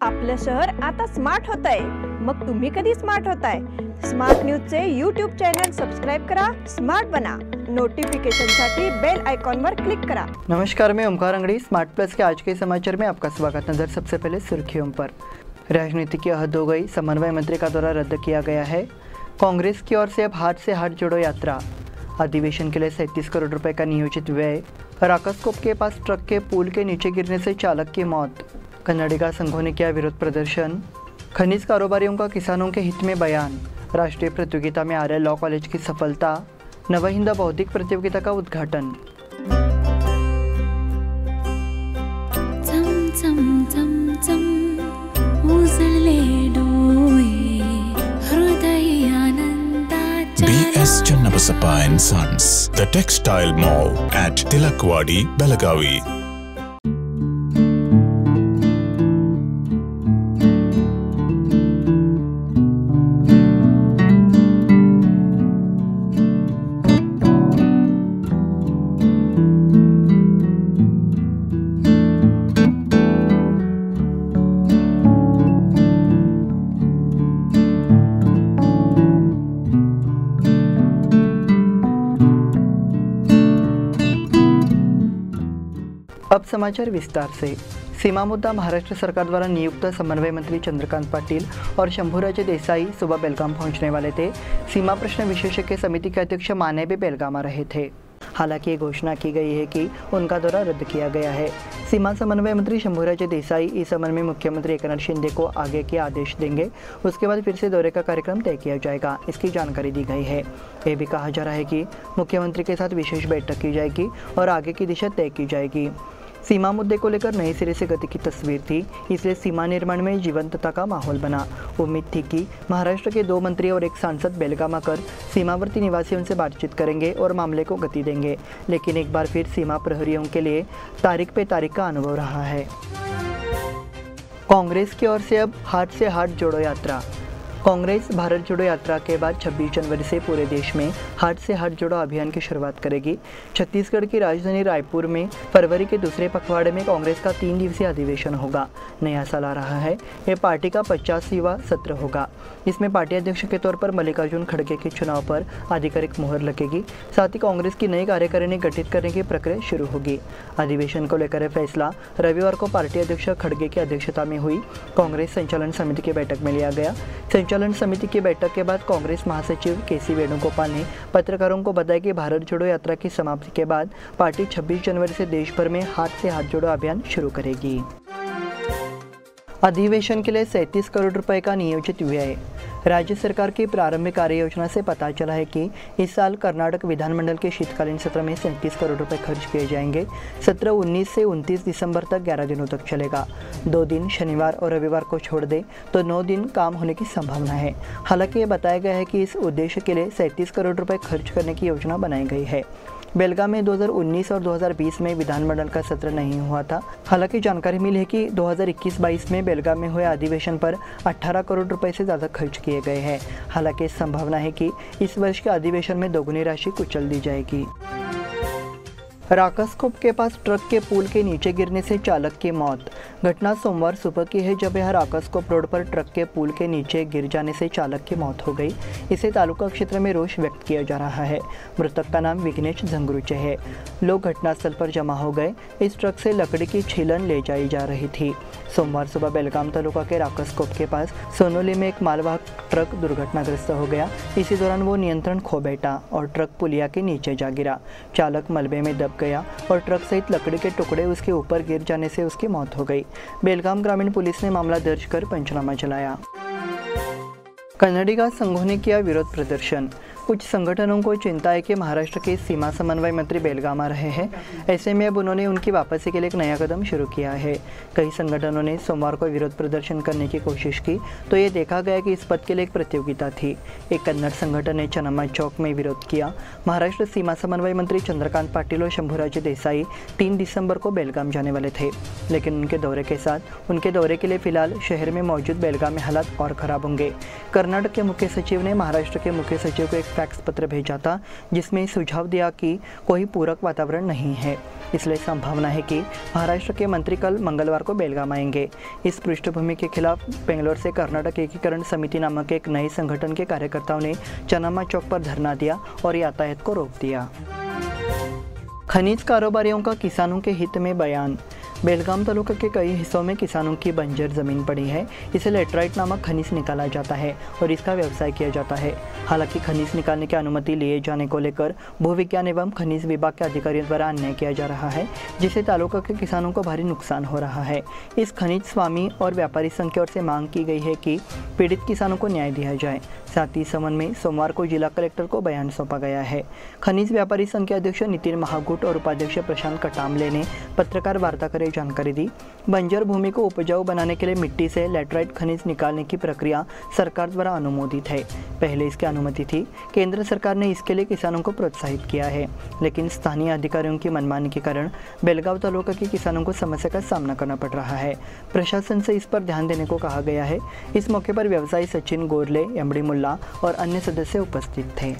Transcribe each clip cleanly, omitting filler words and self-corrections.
आपलं शहर आता स्मार्ट होत आहे। मग तुम्ही कधी स्मार्ट होताय? स्मार्ट न्यूजचे यूट्यूब चॅनल सबस्क्राइब करा, स्मार्ट बना। नोटिफिकेशनसाठी बेल आइकॉन पर क्लिक करा। नमस्कार, मैं ओमकार अंगड़ी। स्मार्ट प्लस के आज के समाचार में आपका स्वागत। नजर सबसे पहले सुर्खियों पर। राजनीति की हद हो गई, समन्वय मंत्री का दौरा रद्द किया गया है। कांग्रेस की ओर से अब हाथ से हाथ जोड़ो यात्रा। अधिवेशन के लिए 37 करोड़ रुपए का नियोजित व्यय। राकसकोप के पास ट्रक के पुल के नीचे गिरने से चालक की मौत। कन्नडिगा संघों ने किया विरोध प्रदर्शन। खनिज कारोबारियों का किसानों के हित में बयान। राष्ट्रीय प्रतियोगिता में आर्य लॉ कॉलेज की सफलता। नवहिंद बौद्धिक प्रतियोगिता का उद्घाटन। BS Channabasappa and Sons, the textile mall at Tilakwadi, Belagavi. अब समाचार विस्तार से। सीमा मुद्दा महाराष्ट्र सरकार द्वारा नियुक्त समन्वय मंत्री चंद्रकांत पाटिल और शंभूराजे देसाई सुबह बेलगाम पहुंचने वाले थे। सीमा प्रश्न विशेषज्ञ समिति के अध्यक्ष माने भी बेलगाम आ रहे थे। हालांकि ये घोषणा की गई है कि उनका दौरा रद्द किया गया है। सीमा समन्वय मंत्री शंभूराजे देसाई इस संबंध में मुख्यमंत्री एकनाथ शिंदे को आगे के आदेश देंगे। उसके बाद फिर से दौरे का कार्यक्रम तय किया जाएगा, इसकी जानकारी दी गई है। यह भी कहा जा रहा है कि मुख्यमंत्री के साथ विशेष बैठक की जाएगी और आगे की दिशा तय की जाएगी। सीमा मुद्दे को लेकर नए सिरे से गति की तस्वीर थी, इसलिए सीमा निर्माण में जीवंतता का माहौल बना। उम्मीद थी कि महाराष्ट्र के 2 मंत्री और 1 सांसद बेलगाम आकर सीमावर्ती निवासियों से बातचीत करेंगे और मामले को गति देंगे, लेकिन एक बार फिर सीमा प्रहरियों के लिए तारीख पे तारीख का अनुभव रहा है। कांग्रेस की ओर से अब हाथ से हाथ जोड़ो यात्रा। कांग्रेस भारत जोड़ो यात्रा के बाद 26 जनवरी से पूरे देश में हाथ से हाथ जोड़ो अभियान की शुरुआत करेगी। छत्तीसगढ़ की राजधानी रायपुर में फरवरी के दूसरे पखवाड़े में कांग्रेस का 3 दिवसीय अधिवेशन होगा। नया साल आ रहा है, यह पार्टी का 50वां सत्र होगा। इसमें पार्टी अध्यक्ष के तौर पर मल्लिकार्जुन खड़गे के चुनाव पर आधिकारिक मुहर लगेगी। साथ ही कांग्रेस की नई कार्यकारिणी गठित करने की प्रक्रिया शुरू होगी। अधिवेशन को लेकर फैसला रविवार को पार्टी अध्यक्ष खड़गे की अध्यक्षता में हुई कांग्रेस संचालन समिति की बैठक में लिया गया। संचालन समिति की बैठक के बाद कांग्रेस महासचिव केसी वेणुगोपाल ने पत्रकारों को बताया कि भारत जोड़ो यात्रा की समाप्ति के बाद पार्टी 26 जनवरी से देश भर में हाथ से हाथ जोड़ो अभियान शुरू करेगी। अधिवेशन के लिए 37 करोड़ रुपए का नियोजित व्यय। राज्य सरकार की प्रारंभिक कार्य योजना से पता चला है कि इस साल कर्नाटक विधानमंडल के शीतकालीन सत्र में 37 करोड़ रुपए खर्च किए जाएंगे। सत्र 19 से 29 दिसंबर तक 11 दिनों तक चलेगा। 2 दिन शनिवार और रविवार को छोड़ दे तो 9 दिन काम होने की संभावना है। हालांकि ये बताया गया है कि इस उद्देश्य के लिए 37 करोड़ रुपए खर्च करने की योजना बनाई गई है। बेलगाम में 2019 और 2020 में विधानमंडल का सत्र नहीं हुआ था। हालांकि जानकारी मिली है कि 2021-22 में बेलगाम में हुए अधिवेशन पर 18 करोड़ रुपए से ज़्यादा खर्च किए गए हैं। हालांकि संभावना है कि इस वर्ष के अधिवेशन में दोगुनी राशि कुचल दी जाएगी। राकसकोप के पास ट्रक के पुल के नीचे गिरने से चालक की मौत। घटना सोमवार सुबह की है, जब यह राकसकोप रोड पर ट्रक के पुल के नीचे गिर जाने से चालक की मौत हो गई। इसे तालुका क्षेत्र में रोष व्यक्त किया जा रहा है। मृतक का नाम विघ्नेश झंगरुचे है। लोग घटनास्थल पर जमा हो गए। इस ट्रक से लकड़ी की छीलन ले जाई जा रही थी। सोमवार सुबह बेलगाम तालुका के राकसकोप के पास सोनोली में एक मालवाहक ट्रक दुर्घटनाग्रस्त हो गया। इसी दौरान वो नियंत्रण खो बैठा और ट्रक पुलिया के नीचे जा गिरा। चालक मलबे में दब गया और ट्रक सहित लकड़ी के टुकड़े उसके ऊपर गिर जाने से उसकी मौत हो गई। बेलगाम ग्रामीण पुलिस ने मामला दर्ज कर पंचनामा चलाया। कन्नडिगा संघों ने किया विरोध प्रदर्शन। कुछ संगठनों को चिंता है कि महाराष्ट्र के सीमा समन्वय मंत्री बेलगाम आ रहे हैं। ऐसे में अब उन्होंने उनकी वापसी के लिए एक नया कदम शुरू किया है। कई संगठनों ने सोमवार को विरोध प्रदर्शन करने की कोशिश की तो ये देखा गया कि इस पद के लिए एक प्रतियोगिता थी। एक कन्नड़ संगठन ने चन्नम्मा चौक में विरोध किया। महाराष्ट्र सीमा समन्वय मंत्री चंद्रकांत पाटिल और शंभूराजे देसाई 3 दिसंबर को बेलगाम जाने वाले थे, लेकिन उनके दौरे के लिए फिलहाल शहर में मौजूद बेलगाम में हालात और खराब होंगे। कर्नाटक के मुख्य सचिव ने महाराष्ट्र के मुख्य सचिव को एक फैक्स पत्र भेजा था जिसमें सुझाव दिया कि कोई पूरक वातावरण नहीं है, इसलिए संभावना है कि महाराष्ट्र के मंत्री कल मंगलवार को बेलगाम आएंगे। इस पृष्ठभूमि के खिलाफ बेंगलोर से कर्नाटक एकीकरण समिति नामक एक नए संगठन के कार्यकर्ताओं ने चनामा चौक पर धरना दिया और यातायात को रोक दिया। खनिज कारोबारियों का किसानों के हित में बयान। बेलगाम तालुका के कई हिस्सों में किसानों की बंजर जमीन पड़ी है, इसे लेटराइट नामक खनिज निकाला जाता है और इसका व्यवसाय किया जाता है। हालांकि खनिज निकालने की अनुमति लिए जाने को लेकर भूविज्ञान एवं खनिज विभाग के अधिकारियों द्वारा अन्याय किया जा रहा है, जिससे तालुका के किसानों को भारी नुकसान हो रहा है। इस खनिज स्वामी और व्यापारी संघ की ओर से मांग की गई है कि पीड़ित किसानों को न्याय दिया जाए। साथ ही इस संबंध में सोमवार को जिला कलेक्टर को बयान सौंपा गया है। खनिज व्यापारी संघ के अध्यक्ष नितिन महागुट और उपाध्यक्ष प्रशांत कटामले ने पत्रकार वार्ता कर जानकारी दी। बंजर भूमि को उपजाऊ बनाने के लिए मिट्टी से लेटराइट खनिज निकालने की प्रक्रिया सरकार द्वारा अनुमोदित है। पहले इसकी अनुमति थी। केंद्र सरकार ने इसके लिए किसानों को प्रोत्साहित किया है, लेकिन स्थानीय अधिकारियों की मनमानी के कारण बेलगाम तालुका के किसानों को समस्या का सामना करना पड़ रहा है। प्रशासन से इस पर ध्यान देने को कहा गया है। इस मौके पर व्यवसायी सचिन गोरले, एमडी मुल्ला और अन्य सदस्य उपस्थित थे।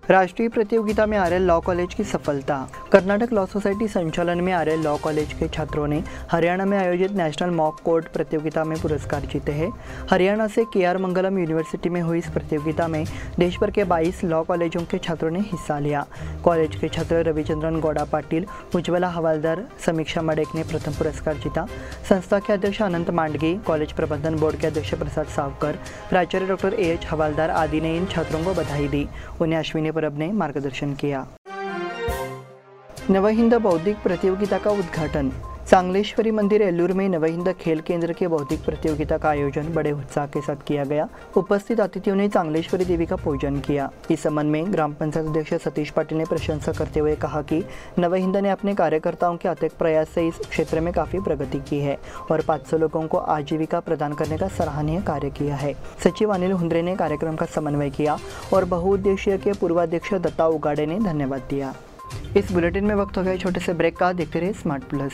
राष्ट्रीय प्रतियोगिता में आरएल लॉ कॉलेज की सफलता। कर्नाटक लॉ सोसाइटी संचालन में आरएल लॉ कॉलेज के छात्रों ने हरियाणा में आयोजित नेशनल मॉक कोर्ट प्रतियोगिता में पुरस्कार जीते हैं। हरियाणा से केआर मंगलम यूनिवर्सिटी में हुई इस प्रतियोगिता में देश भर के 22 लॉ कॉलेजों के छात्रों ने हिस्सा लिया। कॉलेज के छात्र रविचंद्रन गौड़ा पाटिल, उज्ज्वला हवालदार, समीक्षा मडेक ने प्रथम पुरस्कार जीता। संस्था के अध्यक्ष अनंत मांडगी, कॉलेज प्रबंधन बोर्ड के अध्यक्ष प्रसाद सावकर, प्राचार्य डॉक्टर एएच हवालदार आदि ने इन छात्रों को बधाई दी। उन्हें अश्विनी परब ने मार्गदर्शन किया। नवहिंद बौद्धिक प्रतियोगिता का उद्घाटन। चांगलेश्वरी मंदिर एल्लूर में नवहिंद खेल केंद्र के बौद्धिक प्रतियोगिता का आयोजन बड़े उत्साह के साथ किया गया। उपस्थित अतिथियों ने चांगलेश्वरी देवी का पूजन किया। इस संबंध में ग्राम पंचायत अध्यक्ष सतीश पाटिल ने प्रशंसा करते हुए कहा कि नवहिंद ने अपने कार्यकर्ताओं के अथक प्रयास से इस क्षेत्र में काफी प्रगति की है और 500 लोगों को आजीविका प्रदान करने का सराहनीय कार्य किया है। सचिव अनिल हुंद्रे ने कार्यक्रम का समन्वय किया और बहुउद्देशीय के पूर्वाध्यक्ष दत्ता उगाड़े ने धन्यवाद दिया। इस बुलेटिन में वक्त हो गया छोटे से ब्रेक का। देखते रहे स्मार्ट प्लस।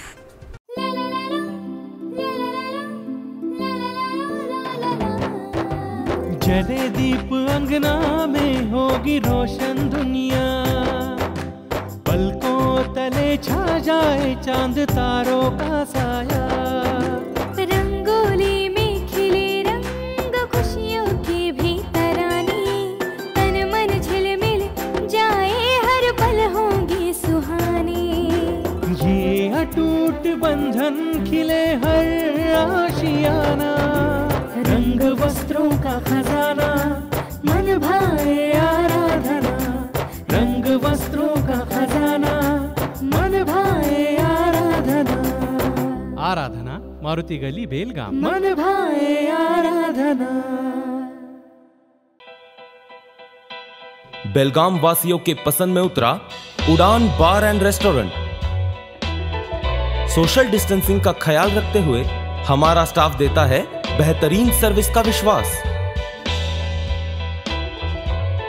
जले दीप अंगना में होगी रोशन दुनिया, पलकों तले छा जाए चांद तारों का साया। रंगोली में खिले रंग खुशियों की भी तरानी, तन मन झिलमिल जाए हर पल होंगी सुहानी। ये अटूट बंधन खिले हर आशियाना, रंग वस्त्रों का खजाना मन भाए आराधना। रंग वस्त्रों का खजाना मन भाए आराधना। आराधना मारुति गली बेलगाम। मन भाए आराधना। बेलगाम वासियों के पसंद में उतरा उड़ान बार एंड रेस्टोरेंट। सोशल डिस्टेंसिंग का ख्याल रखते हुए हमारा स्टाफ देता है बेहतरीन सर्विस का विश्वास।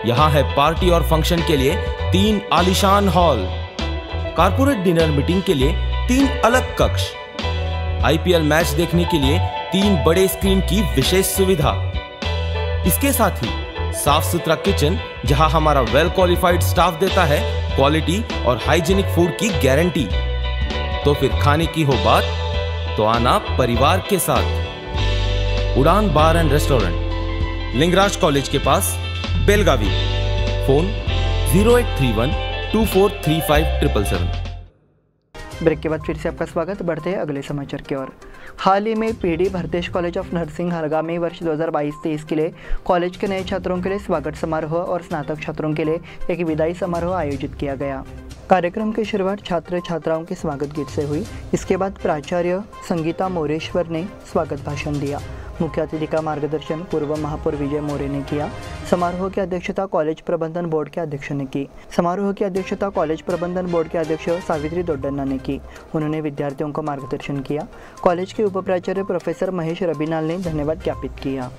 यहां है पार्टी और फंक्शन के लिए 3 आलीशान हॉल, कारपोरेट डिनर मीटिंग के लिए 3 अलग कक्ष, आईपीएल मैच देखने के लिए 3 बड़े स्क्रीन की विशेष सुविधा। इसके साथ ही साफ सुथरा किचन जहां हमारा वेल क्वालिफाइड स्टाफ देता है क्वालिटी और हाइजीनिक फूड की गारंटी। तो फिर खाने की हो बात तो आना परिवार के साथ। उड़ान बार एंड रेस्टोरेंट, लिंगराज कॉलेज के पास, बेलगावी। फोन 0831 2435 ब्रेक के बाद फिर से आपका स्वागत। बढ़ते हैं अगले समाचार की ओर। हाल ही में PD Bharatesh college of nursing आगामी वर्ष 2022-23 के लिए कॉलेज के नए छात्रों के लिए स्वागत समारोह और स्नातक छात्रों के लिए एक विदाई समारोह आयोजित किया गया। कार्यक्रम की शुरुआत छात्र छात्राओं के स्वागत गीत से हुई। इसके बाद प्राचार्य संगीता मोरेश्वर ने स्वागत भाषण दिया। मुख्य अतिथि का मार्गदर्शन पूर्व महापौर विजय मोरे ने किया। समारोह की अध्यक्षता कॉलेज प्रबंधन बोर्ड के अध्यक्ष ने की। समारोह की अध्यक्षता कॉलेज प्रबंधन बोर्ड के अध्यक्ष सावित्री दोड्डन्ना ने की। उन्होंने विद्यार्थियों को मार्गदर्शन किया। कॉलेज के उपप्राचार्य प्रोफेसर महेश रबिनाल ने धन्यवाद ज्ञापित किया।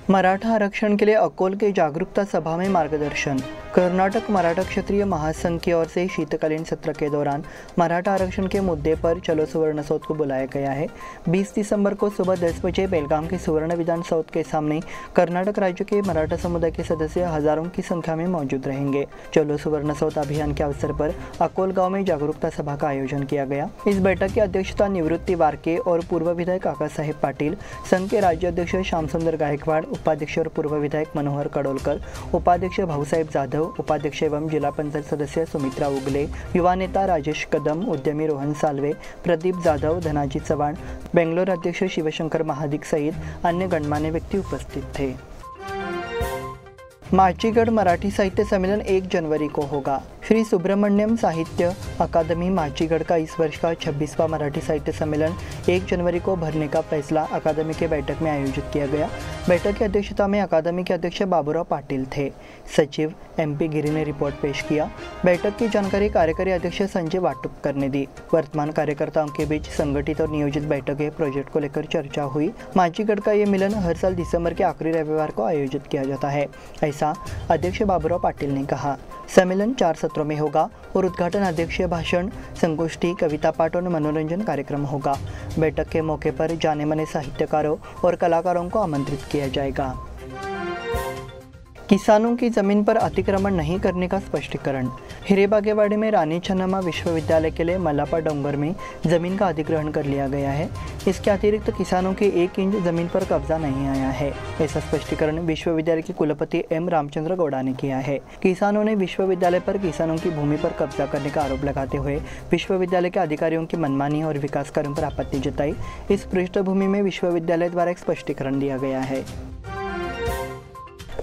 मराठा आरक्षण के लिए अकोल के जागरूकता सभा में मार्गदर्शन। कर्नाटक मराठा क्षत्रिय महासंघ की ओर से शीतकालीन सत्र के दौरान मराठा आरक्षण के मुद्दे पर चलो सुवर्ण सौध को बुलाया गया है। 20 दिसंबर को सुबह 10 बजे बेलगाम के सुवर्ण विधान सौध के सामने कर्नाटक राज्य के मराठा समुदाय के सदस्य हजारों की संख्या में मौजूद रहेंगे। चलो सुवर्ण सौध अभियान के अवसर पर अकोल गांव में जागरूकता सभा का आयोजन किया गया। इस बैठक की अध्यक्षता निवृत्ति वारके और पूर्व विधायक काका साहेब पाटिल, संघ के राज्य अध्यक्ष श्याम सुंदर गायकवाड़, उपाध्यक्ष और पूर्व विधायक मनोहर कडोलकर, उपाध्यक्ष भाऊसाहेब जाधव, उपाध्यक्ष एवं जिला पंचायत सदस्य सुमित्रा उगले, युवा नेता राजेश कदम, उद्यमी रोहन सालवे, प्रदीप जाधव, धनाजी चव्हाण, बेंगलोर अध्यक्ष शिवशंकर महादिक सहित अन्य गणमान्य व्यक्ति उपस्थित थे। माचीगढ़ मराठी साहित्य सम्मेलन 1 जनवरी को होगा। श्री सुब्रमण्यम साहित्य अकादमी माचीगढ़ का इस वर्ष का 26वां मराठी साहित्य सम्मेलन 1 जनवरी को भरने का फैसला अकादमी के बैठक में आयोजित किया गया। बैठक की अध्यक्षता में अकादमी के अध्यक्ष बाबूराव पाटिल थे। सचिव MP गिरी ने रिपोर्ट पेश किया। बैठक की जानकारी कार्यकारी अध्यक्ष संजय वाटुपकर ने दी। वर्तमान कार्यकर्ताओं के बीच संगठित और नियोजित बैठकें प्रोजेक्ट को लेकर चर्चा हुई। माचीगढ़ का ये मिलन हर साल दिसंबर के आखिरी रविवार को आयोजित किया जाता है, ऐसा अध्यक्ष बाबूराव पाटिल ने कहा। सम्मेलन 4 सत्रों में होगा और उद्घाटन, अध्यक्षीय भाषण, संगोष्ठी, कविता पाठ और मनोरंजन कार्यक्रम होगा। बैठक के मौके पर जाने माने साहित्यकारों और कलाकारों को आमंत्रित किया जाएगा। किसानों की जमीन पर अतिक्रमण नहीं करने का स्पष्टीकरण। हिरेबागेवाड़ी में रानी चन्नम्मा विश्वविद्यालय के लिए मल्लापा डोंगर में जमीन का अधिग्रहण कर लिया गया है। इसके अतिरिक्त किसानों के 1 इंच जमीन पर कब्जा नहीं आया है, ऐसा स्पष्टीकरण विश्वविद्यालय के कुलपति M रामचंद्र गौड़ा ने किया है। किसानों ने विश्वविद्यालय पर किसानों की भूमि पर कब्जा करने का आरोप लगाते हुए विश्वविद्यालय के अधिकारियों की मनमानी और विकास कार्यों पर आपत्ति जताई। इस पृष्ठभूमि में विश्वविद्यालय द्वारा एक स्पष्टीकरण दिया गया है।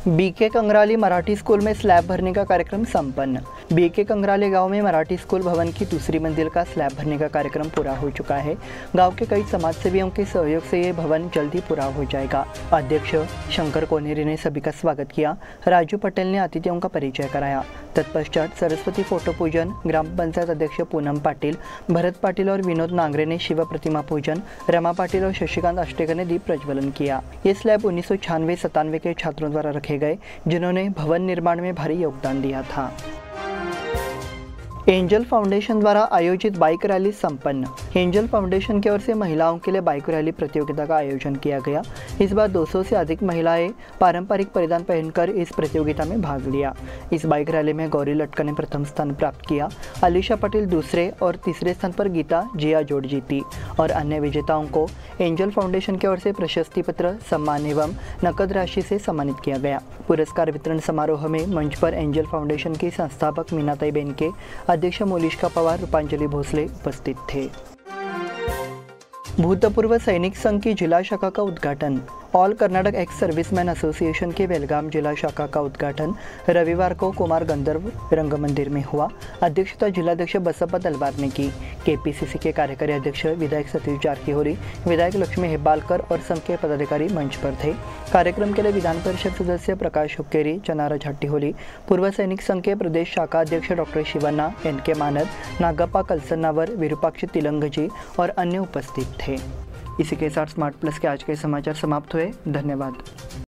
BK कंगराली मराठी स्कूल में स्लैब भरने का कार्यक्रम संपन्न। BK कंगराली गांव में मराठी स्कूल भवन की दूसरी मंजिल का स्लैब भरने का कार्यक्रम पूरा हो चुका है। गांव के कई समाजसेवियों के सहयोग से ये भवन जल्दी पूरा हो जाएगा। अध्यक्ष शंकर कोनेरी ने सभी का स्वागत किया। राजू पटेल ने अतिथियों का परिचय कराया। तत्पश्चात सरस्वती फोटो पूजन, ग्राम पंचायत अध्यक्ष पूनम पाटिल, भरत पाटिल और विनोद नांगरे ने शिव प्रतिमा पूजन, रमा पाटिल और शशिकांत अष्टेकर ने दीप प्रज्वलन किया। ये स्लैब 1996-97 के छात्रों द्वारा रखे गए, जिन्होंने भवन निर्माण में भारी योगदान दिया था। एंजल फाउंडेशन द्वारा आयोजित बाइक रैली संपन्न। एंजल फाउंडेशन की ओर से महिलाओं के लिए बाइक रैली प्रतियोगिता का आयोजन किया गया। इस बार 200 से अधिक महिलाएं पारंपरिक परिधान पहनकर इस प्रतियोगिता में भाग लिया। इस बाइक रैली में गौरी लटका ने प्रथम स्थान प्राप्त किया। अलीशा पटेल दूसरे और तीसरे स्थान पर गीता जिया जोड़ जीती और अन्य विजेताओं को एंजल फाउंडेशन की ओर से प्रशस्ति पत्र, सम्मान एवं नकद राशि से सम्मानित किया गया। पुरस्कार वितरण समारोह में मंच पर एंजल फाउंडेशन की संस्थापक मीनाताई बेनके, अध्यक्ष मोलिष्का पवार, रूपांजलि भोसले उपस्थित थे। भूतपूर्व सैनिक संघ की जिला शाखा का उद्घाटन। All Karnataka ex serviceman association के बेलगाम जिला शाखा का उद्घाटन रविवार को कुमार गंधर्व रंग मंदिर में हुआ। अध्यक्षता जिलाध्यक्ष बसप्पा तलवार ने की। KPCC के कार्यकारी अध्यक्ष विधायक सतीश जारकीहोली, विधायक लक्ष्मी हेब्बालकर और संघ के पदाधिकारी मंच पर थे। कार्यक्रम के लिए विधान परिषद सदस्य प्रकाश हुक्केरी, चनारा झाट्टीहोली, पूर्व सैनिक संघ के प्रदेश शाखा अध्यक्ष डॉक्टर शिवन्ना, NK मानद, नागप्पा कलसन्नावर, विरूपाक्ष तिलंगजी और अन्य उपस्थित थे। इसी के साथ स्मार्ट प्लस के आज के समाचार समाप्त हुए। धन्यवाद।